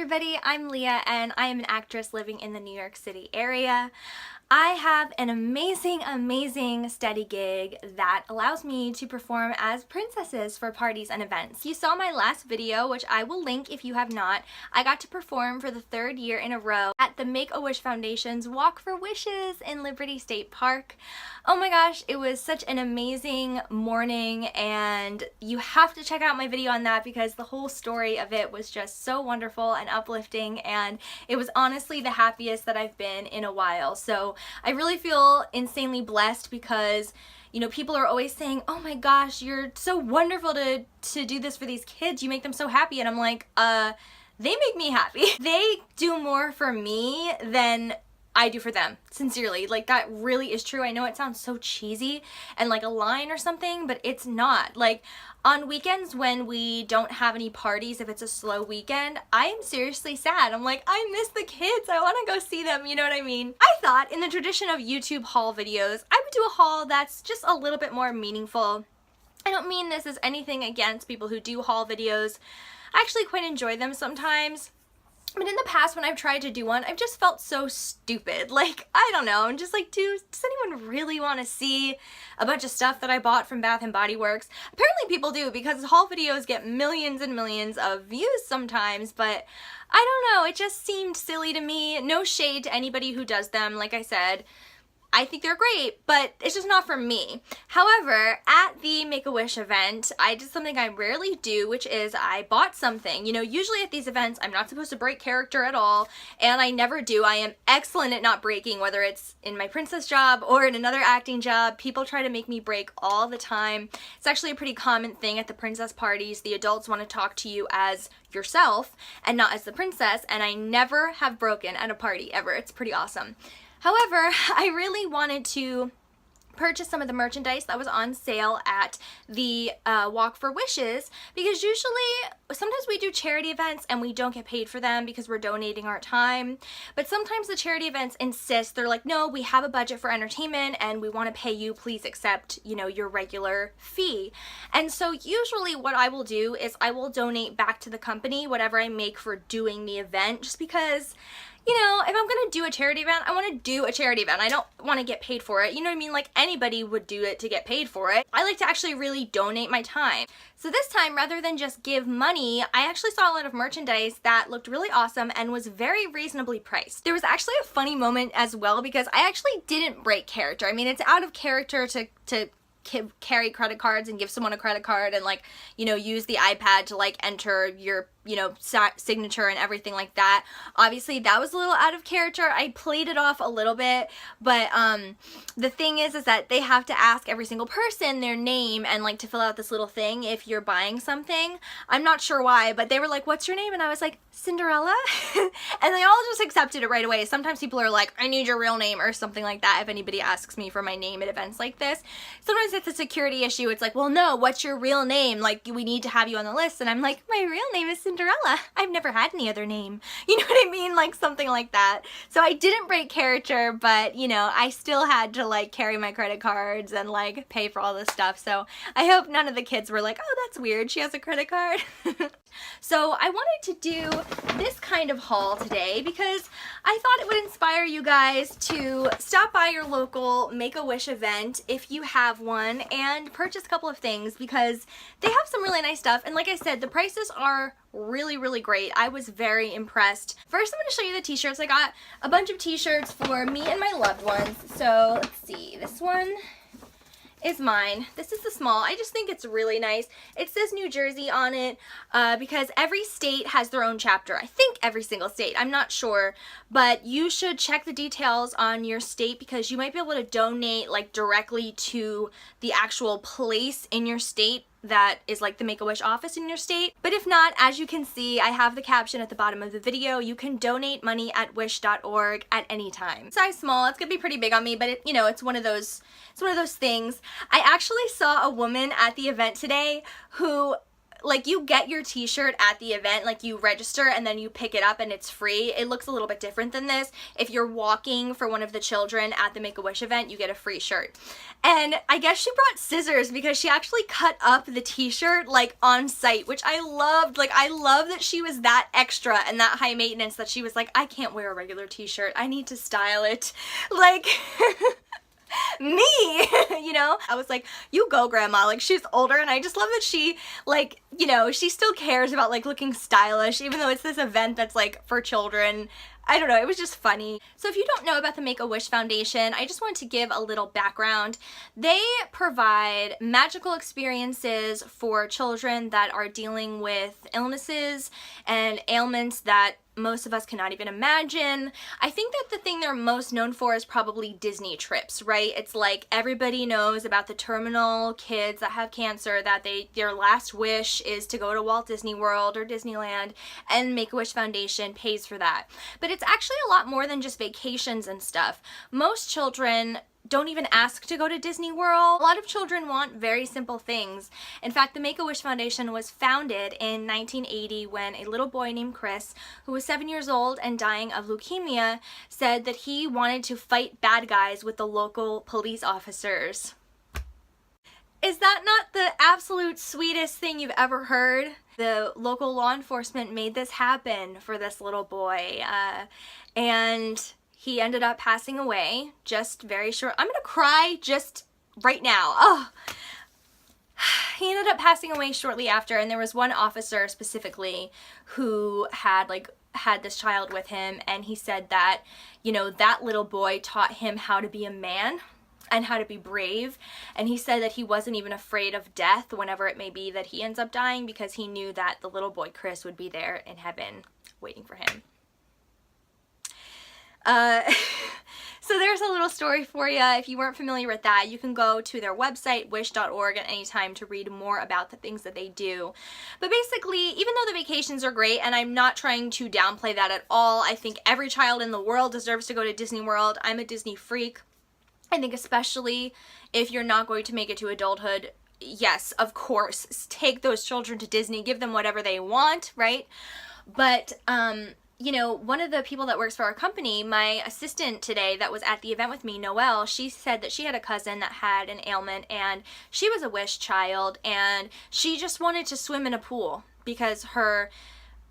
everybody, I'm Leah and I am an actress living in the New York City area. I have an amazing steady gig that allows me to perform as princesses for parties and events. You saw my last video, which I will link if you have not. I got to perform for the third year in a row at the Make-A-Wish Foundation's Walk for Wishes in Liberty State Park. Oh my gosh, it was such an amazing morning, and you have to check out my video on that because the whole story of it was just so wonderful and uplifting, and it was honestly the happiest that I've been in a while. So I really feel insanely blessed because, you know, people are always saying, oh my gosh, you're so wonderful to do this for these kids. You make them so happy. And I'm like, they make me happy. They do more for me than I do for them, sincerely. Like, that really is true. I know it sounds so cheesy and like a line or something, but it's not. Like, on weekends when we don't have any parties, if it's a slow weekend, I am seriously sad. I'm like, I miss the kids. I want to go see them, you know what I mean? I thought in the tradition of YouTube haul videos, I would do a haul that's just a little bit more meaningful. I don't mean this as anything against people who do haul videos. I actually quite enjoy them sometimes. But in the past, when I've tried to do one, I've just felt so stupid. Like, I don't know, I'm just like, does anyone really want to see a bunch of stuff that I bought from Bath & Body Works? Apparently people do, because haul videos get millions and millions of views sometimes, but I don't know, it just seemed silly to me. No shade to anybody who does them, like I said. I think they're great, but it's just not for me. However, at the Make-A-Wish event, I did something I rarely do, which is I bought something. You know, usually at these events, I'm not supposed to break character at all, and I never do. I am excellent at not breaking, whether it's in my princess job or in another acting job. People try to make me break all the time. It's actually a pretty common thing at the princess parties. The adults want to talk to you as yourself and not as the princess, and I never have broken at a party, ever. It's pretty awesome. However, I really wanted to purchase some of the merchandise that was on sale at the Walk for Wishes, because usually, sometimes we do charity events and we don't get paid for them because we're donating our time, but sometimes the charity events insist, they're like, no, we have a budget for entertainment and we want to pay you, please accept, you know, your regular fee. And so usually what I will do is I will donate back to the company whatever I make for doing the event, just because, you know, if I'm gonna do a charity event, I want to do a charity event. I don't want to get paid for it. You know what I mean? Like, anybody would do it to get paid for it. I like to actually really donate my time. So this time, rather than just give money, I actually saw a lot of merchandise that looked really awesome and was very reasonably priced. There was actually a funny moment as well because I actually didn't break character. I mean, it's out of character to carry credit cards and give someone a credit card and, like, you know, use the iPad to, like, enter your, you know, signature and everything like that. Obviously that was a little out of character. I played it off a little bit, but the thing is that they have to ask every single person their name and, like, to fill out this little thing if you're buying something. I'm not sure why, but they were like, what's your name? And I was like, Cinderella. And they all just accepted it right away. Sometimes people are like, I need your real name or something like that if anybody asks me for my name at events like this. Sometimes it's a security issue. It's like, well, no, what's your real name? Like, we need to have you on the list. And I'm like, my real name is Cinderella. I've never had any other name. You know what I mean? Like, something like that. So I didn't break character, but, you know, I still had to, like, carry my credit cards and, like, pay for all this stuff. So I hope none of the kids were like, oh, that's weird, she has a credit card. So I wanted to do this kind of haul today because I thought it would inspire you guys to stop by your local Make-A-Wish event if you have one and purchase a couple of things because they have some really nice stuff. And like I said, the prices are really great. I was very impressed. First, I'm going to show you the t-shirts. I got a bunch of t-shirts for me and my loved ones. So let's see, this one is mine. This is the small. I just think it's really nice. It says New Jersey on it because every state has their own chapter. I think every single state. I'm not sure, but you should check the details on your state because you might be able to donate, like, directly to the actual place in your state that is like the Make-A-Wish office in your state. But if not, as you can see, I have the caption at the bottom of the video. You can donate money at wish.org at any time. Size small, it's gonna be pretty big on me, but it, you know, it's one of those things. I actually saw a woman at the event today who like, you get your t-shirt at the event, like you register and then you pick it up and it's free. It looks a little bit different than this. If you're walking for one of the children at the Make-A-Wish event, you get a free shirt. And I guess she brought scissors because she actually cut up the t-shirt like on site, which I loved. Like, I love that she was that extra and that high maintenance that she was like, I can't wear a regular t-shirt. I need to style it. Like, me, you know? I was like, you go, grandma. Like, she's older, and I just love that she, like, you know, she still cares about, like, looking stylish, even though it's this event that's, like, for children. I don't know, it was just funny. So if you don't know about the Make-A-Wish Foundation, I just wanted to give a little background. They provide magical experiences for children that are dealing with illnesses and ailments that most of us cannot even imagine. I think that the thing they're most known for is probably Disney trips, right? It's like everybody knows about the terminal kids that have cancer, that their last wish is to go to Walt Disney World or Disneyland, and Make-A-Wish Foundation pays for that. But it's actually a lot more than just vacations and stuff. Most children don't even ask to go to Disney World. A lot of children want very simple things. In fact, the Make-A-Wish Foundation was founded in 1980 when a little boy named Chris, who was 7 years old and dying of leukemia, said that he wanted to fight bad guys with the local police officers. Is that not the absolute sweetest thing you've ever heard? The local law enforcement made this happen for this little boy, and he ended up passing away just very short. I'm gonna cry just right now. Oh. He ended up passing away shortly after, and there was one officer specifically who had this child with him, and he said that, you know, that little boy taught him how to be a man and how to be brave. And he said that he wasn't even afraid of death whenever it may be that he ends up dying, because he knew that the little boy Chris would be there in heaven waiting for him. So there's a little story for you. If you weren't familiar with that, you can go to their website, wish.org, at any time to read more about the things that they do. But basically, even though the vacations are great, and I'm not trying to downplay that at all, I think every child in the world deserves to go to Disney World. I'm a Disney freak. I think especially if you're not going to make it to adulthood, yes, of course, take those children to Disney, give them whatever they want, right? But, you know, one of the people that works for our company, my assistant today that was at the event with me, Noelle, she said that she had a cousin that had an ailment, and she was a wish child, and she just wanted to swim in a pool because her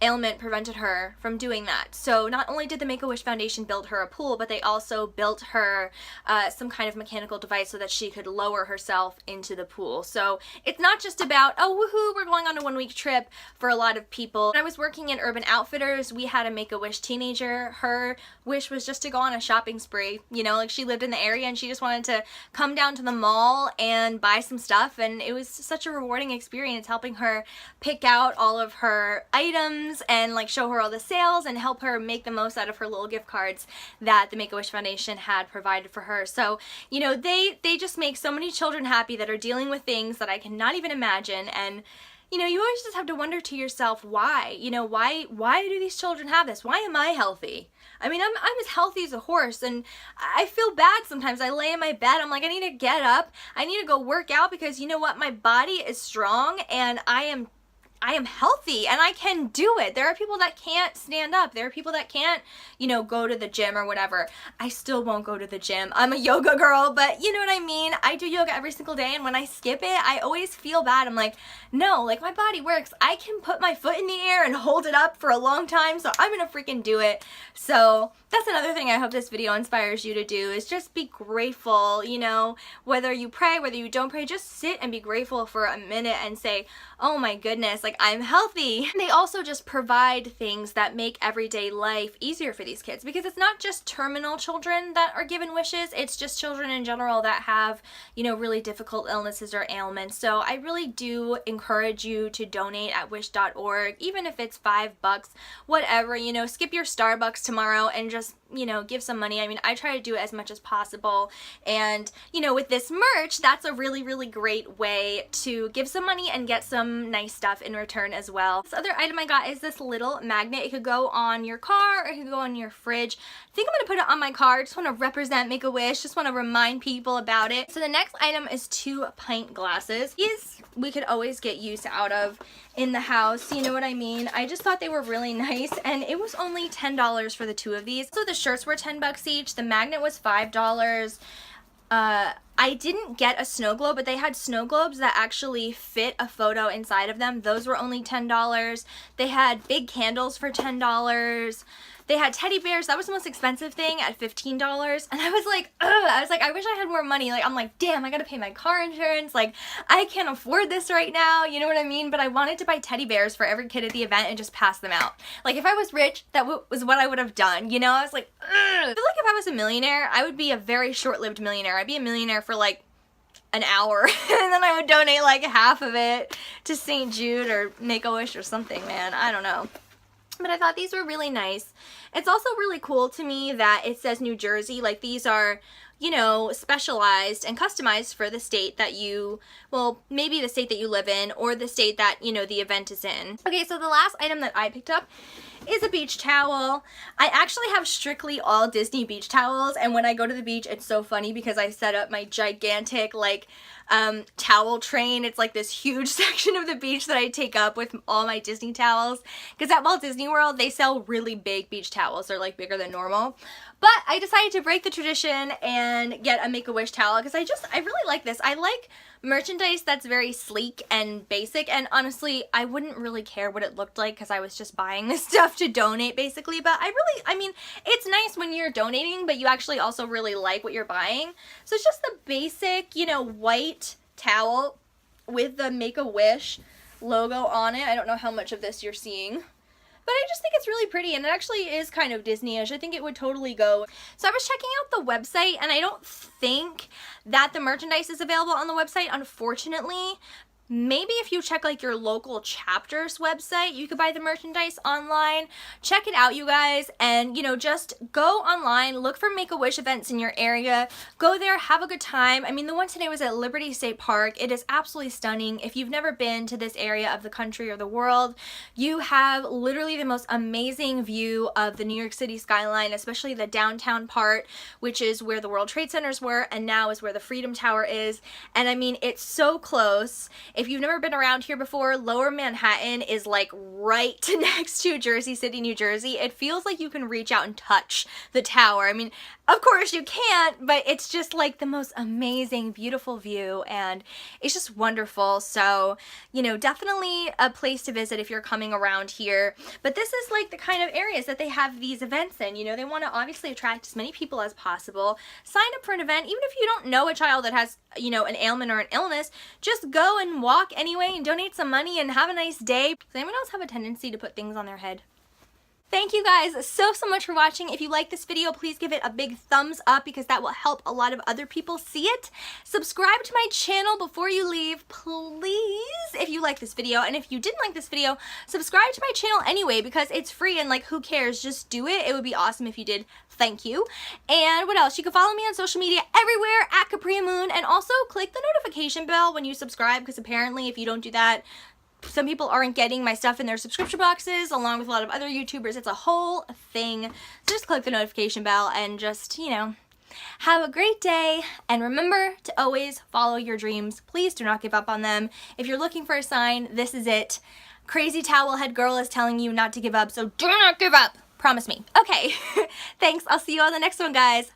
ailment prevented her from doing that. So not only did the Make-A-Wish Foundation build her a pool, but they also built her some kind of mechanical device so that she could lower herself into the pool. So it's not just about, oh, woohoo, we're going on a one-week trip for a lot of people. When I was working in Urban Outfitters, we had a Make-A-Wish teenager. Her wish was just to go on a shopping spree. You know, like, she lived in the area and she just wanted to come down to the mall and buy some stuff, and it was such a rewarding experience helping her pick out all of her items and like show her all the sales and help her make the most out of her little gift cards that the Make-A-Wish Foundation had provided for her. So, you know, they just make so many children happy that are dealing with things that I cannot even imagine. And, you know, you always just have to wonder to yourself, why? You know, why do these children have this? Why am I healthy? I mean, I'm as healthy as a horse, and I feel bad sometimes. I lay in my bed, I'm like, I need to get up. I need to go work out, because you know what? My body is strong, and I am healthy, and I can do it. There are people that can't stand up. There are people that can't, you know, go to the gym or whatever. I still won't go to the gym. I'm a yoga girl, but you know what I mean? I do yoga every single day, and when I skip it, I always feel bad. I'm like, no, like, my body works. I can put my foot in the air and hold it up for a long time, so I'm gonna freaking do it. So that's another thing I hope this video inspires you to do, is just be grateful. You know, whether you pray, whether you don't pray, just sit and be grateful for a minute and say, oh my goodness, like, I'm healthy. They also just provide things that make everyday life easier for these kids, because it's not just terminal children that are given wishes, it's just children in general that have, you know, really difficult illnesses or ailments. So I really do encourage you to donate at wish.org, even if it's $5, whatever, you know, skip your Starbucks tomorrow and just, you know, give some money. I mean, I try to do it as much as possible, and, you know, with this merch, that's a really, really great way to give some money and get some nice stuff in in return as well. This other item I got is this little magnet. It could go on your car or it could go on your fridge. I think I'm gonna put it on my car. I just want to represent Make-A-Wish, just want to remind people about it. So the next item is 2 pint glasses. These we could always get use out of in the house, you know what I mean? I just thought they were really nice, and it was only $10 for the 2 of these. So the shirts were 10 bucks each. The magnet was $5. I didn't get a snow globe, but they had snow globes that actually fit a photo inside of them. Those were only $10. They had big candles for $10. They had teddy bears. That was the most expensive thing at $15. And I was like, ugh. I was like, I wish I had more money. Like, I'm like, damn, I gotta pay my car insurance. Like, I can't afford this right now. You know what I mean? But I wanted to buy teddy bears for every kid at the event and just pass them out. Like, if I was rich, that was what I would have done. You know, I was like, ugh. I feel like if I was a millionaire, I would be a very short-lived millionaire. I'd be a millionaire for like an hour and then I would donate like half of it to St. Jude or Make-A-Wish or something, man. I don't know. But I thought these were really nice. It's also really cool to me that it says New Jersey. Like, these are, you know, specialized and customized for the state that you, well, maybe the state that you live in or the state that, you know, the event is in. Okay, so the last item that I picked up is a beach towel. I actually have strictly all Disney beach towels, and when I go to the beach, it's so funny because I set up my gigantic, like, towel train. It's like this huge section of the beach that I take up with all my Disney towels, because at Walt Disney World, they sell really big beach towels. They're like bigger than normal. But I decided to break the tradition and get a Make-A-Wish towel because I really like this. I like merchandise that's very sleek and basic, and honestly, I wouldn't really care what it looked like because I was just buying this stuff to donate basically, but I mean, it's nice when you're donating, but you actually also really like what you're buying. So it's just the basic, you know, white towel with the Make-A-Wish logo on it. I don't know how much of this you're seeing, but I just think it's really pretty, and it actually is kind of Disney-ish. I think it would totally go. So I was checking out the website, and I don't think that the merchandise is available on the website, unfortunately. Maybe if you check like your local chapter's website, you could buy the merchandise online. Check it out, you guys, and you know, just go online, look for Make-A-Wish events in your area, go there, have a good time. I mean, the one today was at Liberty State Park. It is absolutely stunning. If you've never been to this area of the country or the world, you have literally the most amazing view of the New York City skyline, especially the downtown part, which is where the World Trade Centers were, and now is where the Freedom Tower is. And I mean, it's so close. If you've never been around here before, Lower Manhattan is like right next to Jersey City, New Jersey. It feels like you can reach out and touch the tower. I mean, of course you can't, but it's just like the most amazing, beautiful view, and it's just wonderful. So, you know, definitely a place to visit if you're coming around here. But this is like the kind of areas that they have these events in. You know, they want to obviously attract as many people as possible. Sign up for an event, even if you don't know a child that has, you know, an ailment or an illness, just go and walk anyway and donate some money and have a nice day. Does anyone else have a tendency to put things on their head? Thank you guys so much for watching. If you like this video, please give it a big thumbs up because that will help a lot of other people see it. Subscribe to my channel before you leave, please, if you like this video. And if you didn't like this video, subscribe to my channel anyway because it's free and like, who cares? Just do it. It would be awesome if you did. Thank you. And what else? You can follow me on social media everywhere at Capria Moon, and also click the notification bell when you subscribe because apparently if you don't do that, some people aren't getting my stuff in their subscription boxes, along with a lot of other YouTubers. It's a whole thing. So just click the notification bell and just, you know, have a great day. And remember to always follow your dreams. Please do not give up on them. If you're looking for a sign, this is it. Crazy towel head girl is telling you not to give up, so do not give up. Promise me. Okay. Thanks. I'll see you on the next one, guys.